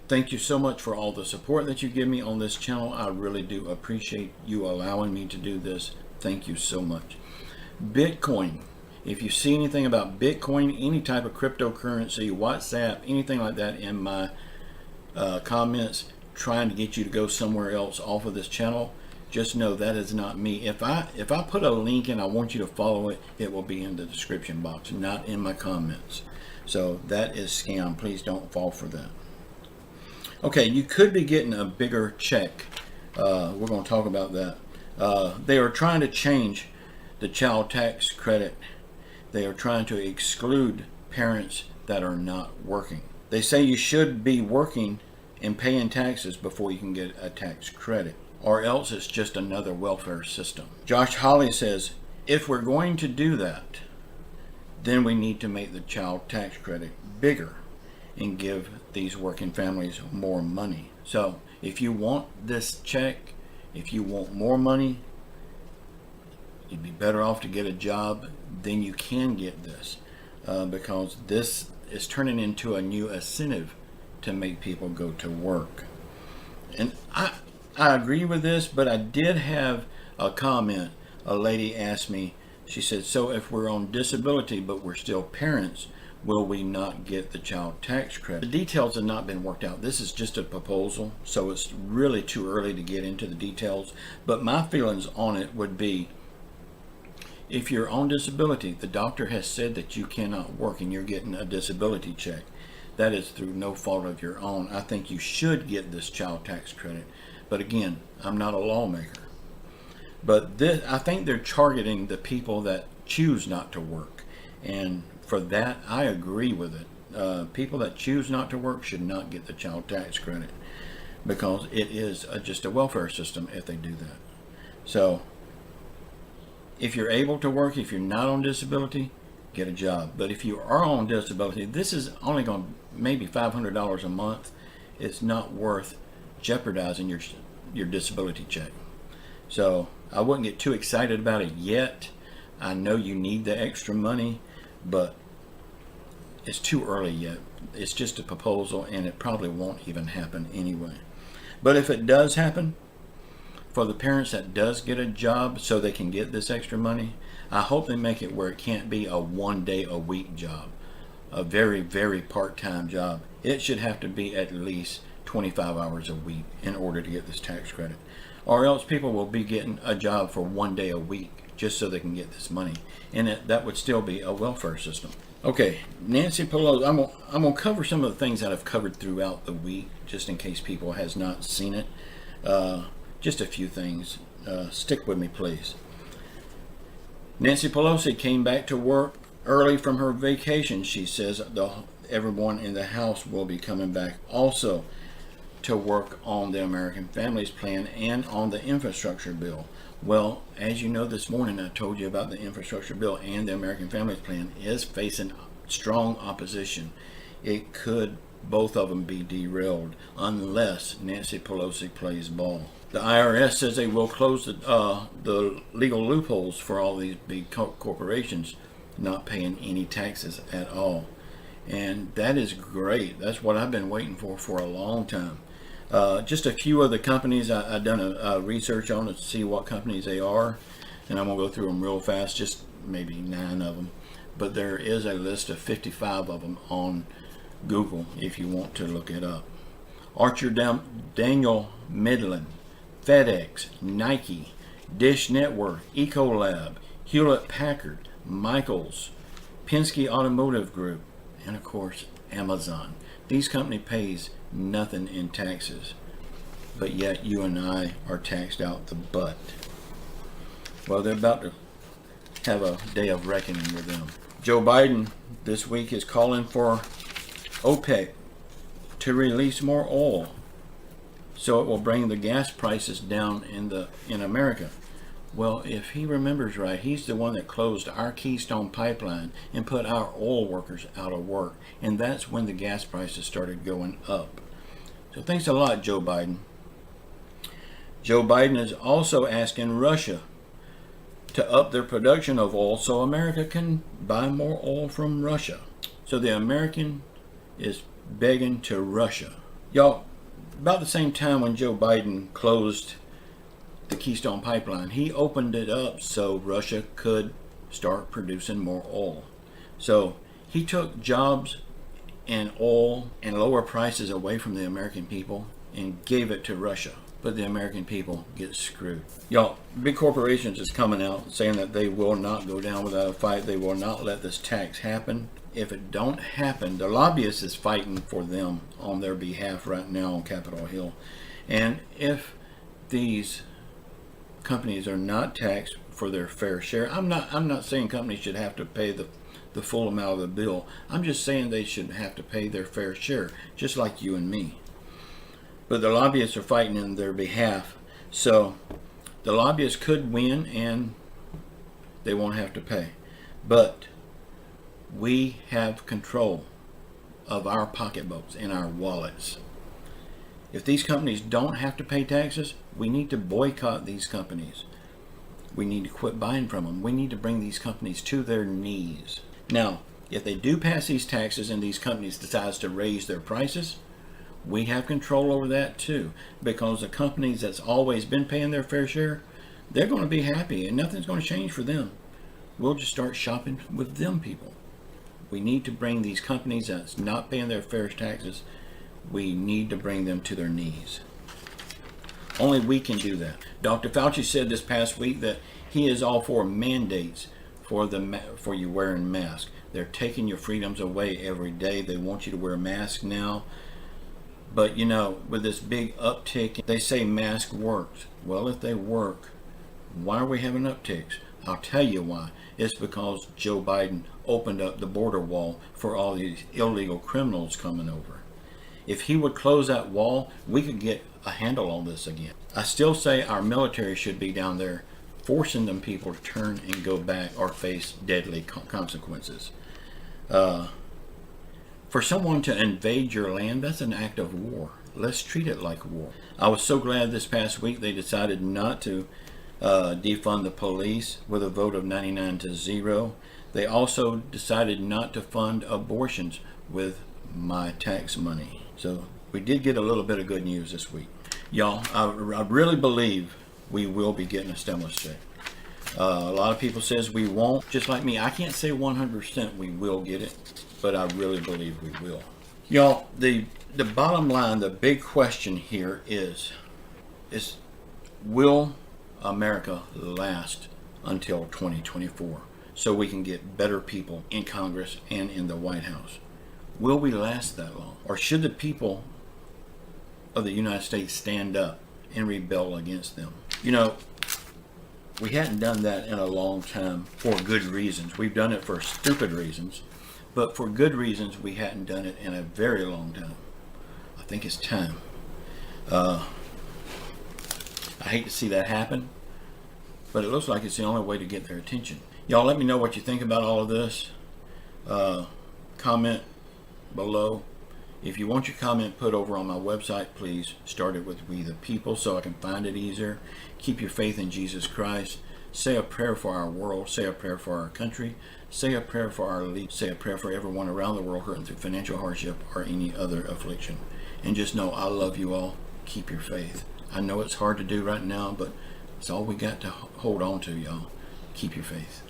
Thank you so much for all the support that you give me on this channel. I really do appreciate you allowing me to do this. Thank you so much. Bitcoin. If you see anything about Bitcoin, any type of cryptocurrency, WhatsApp, anything like that in my comments trying to get you to go somewhere else off of this channel, just know that is not me. If I put a link and I want you to follow it, it will be in the description box, not in my comments. So that is scam. Please don't fall for that. Okay, you could be getting a bigger check. We're going to talk about that. They are trying to change the child tax credit. They are trying to exclude parents that are not working. They say you should be working and paying taxes before you can get a tax credit, or else it's just another welfare system. Josh Hawley says, if we're going to do that, then we need to make the child tax credit bigger and give these working families more money. So if you want this check, if you want more money, you'd be better off to get a job. Then you can get this, because this is turning into a new incentive to make people go to work. And I agree with this, but I did have a comment. A lady asked me, she said, so if we're on disability but we're still parents, will we not get the child tax credit? The details have not been worked out. This is just a proposal, so it's really too early to get into the details. But my feelings on it would be, if you're on disability, the doctor has said that you cannot work and you're getting a disability check. That is through no fault of your own. I think you should get this child tax credit. But again, I'm not a lawmaker. But this, I think they're targeting the people that choose not to work. And for that, I agree with it. People that choose not to work should not get the child tax credit, because it is just a welfare system if they do that. So if you're able to work, if you're not on disability, get a job. But if you are on disability, this is only going to maybe $500 a month. It's not worth jeopardizing your disability check. So I wouldn't get too excited about it yet. I know you need the extra money, but it's too early yet. It's just a proposal, and it probably won't even happen anyway. But if it does happen, for the parents that does get a job so they can get this extra money, I hope they make it where it can't be a 1 day a week job, a very, very part-time job. It should have to be at least 25 hours a week in order to get this tax credit. Or else people will be getting a job for 1 day a week just so they can get this money. And that would still be a welfare system. Okay, Nancy Pelosi, I'm gonna cover some of the things that I've covered throughout the week, just in case people has not seen it. Just a few things. Stick with me, please. Nancy Pelosi came back to work early from her vacation. She says everyone in the House will be coming back also to work on the American Families Plan and on the infrastructure bill. Well, as you know, this morning I told you about the infrastructure bill, and the American Families Plan is facing strong opposition. It could, both of them, be derailed unless Nancy Pelosi plays ball. The IRS says they will close the legal loopholes for all these big corporations not paying any taxes at all. And that is great. That's what I've been waiting for a long time. Just a few of the companies I've done a research on to see what companies they are, and I'm going to go through them real fast, just maybe 9 of them. But there is a list of 55 of them on Google if you want to look it up. Archer Daniel Midland, FedEx, Nike, Dish Network, Ecolab, Hewlett Packard, Michaels, Penske Automotive Group, and of course Amazon. These companies pays nothing in taxes, but yet you and I are taxed out the butt. Well, they're about to have a day of reckoning with them. Joe Biden this week is calling for OPEC to release more oil so it will bring the gas prices down in America. Well, if he remembers right, he's the one that closed our Keystone pipeline and put our oil workers out of work, and that's when the gas prices started going up. So thanks a lot, Joe Biden. Joe Biden is also asking Russia to up their production of oil so America can buy more oil from Russia. So the American is begging to Russia, Y'all, about the same time when Joe Biden closed the Keystone Pipeline, he opened it up so Russia could start producing more oil. So he took jobs and oil and lower prices away from the American people and gave it to Russia. But the American people get screwed. Y'all, big corporations is coming out saying that they will not go down without a fight. They will not let this tax happen. If it don't happen, the lobbyist is fighting for them on their behalf right now on Capitol Hill. And if these companies are not taxed for their fair share, I'm not saying companies should have to pay the full amount of the bill. I'm just saying they should have to pay their fair share, just like you and me. But the lobbyists are fighting in their behalf. So the lobbyists could win and they won't have to pay. But we have control of our pocketbooks and our wallets. If these companies don't have to pay taxes, we need to boycott these companies. We need to quit buying from them. We need to bring these companies to their knees. Now, if they do pass these taxes and these companies decide to raise their prices, we have control over that too, because the companies that's always been paying their fair share, they're going to be happy and nothing's going to change for them. We'll just start shopping with them people. We need to bring these companies that's not paying their fair taxes, we need to bring them to their knees. Only we can do that. Dr. Fauci said this past week that he is all for mandates for you wearing masks. They're taking your freedoms away every day. They want you to wear masks now. But you know, with this big uptick, they say mask works. Well, if they work, why are we having upticks? I'll tell you why. It's because Joe Biden opened up the border wall for all these illegal criminals coming over. If he would close that wall, we could get a handle on this again. I still say our military should be down there forcing them people to turn and go back or face deadly consequences. For someone to invade your land, that's an act of war. Let's treat it like war. I was so glad this past week they decided not to defund the police with a vote of 99-0. They also decided not to fund abortions with my tax money. So we did get a little bit of good news this week. Y'all, I really believe we will be getting a stimulus check. A lot of people says we won't. Just like me, I can't say 100% we will get it, but I really believe we will. Y'all, the bottom line, the big question here is will America last until 2024 so we can get better people in Congress and in the White House? Will we last that long? Or should the people of the United States stand up and rebel against them? You know, we hadn't done that in a long time for good reasons. We've done it for stupid reasons, but for good reasons we hadn't done it in a very long time. I think it's time. I hate to see that happen, but it looks like it's the only way to get their attention. Y'all let me know what you think about all of this. Comment below. If you want your comment put over on my website, please start it with We the People so I can find it easier. Keep your faith in Jesus Christ. Say a prayer for our world. Say a prayer for our country. Say a prayer for our leaders. Say a prayer for everyone around the world hurting through financial hardship or any other affliction. And just know I love you all. Keep your faith. I know it's hard to do right now, but it's all we got to hold on to, y'all. Keep your faith.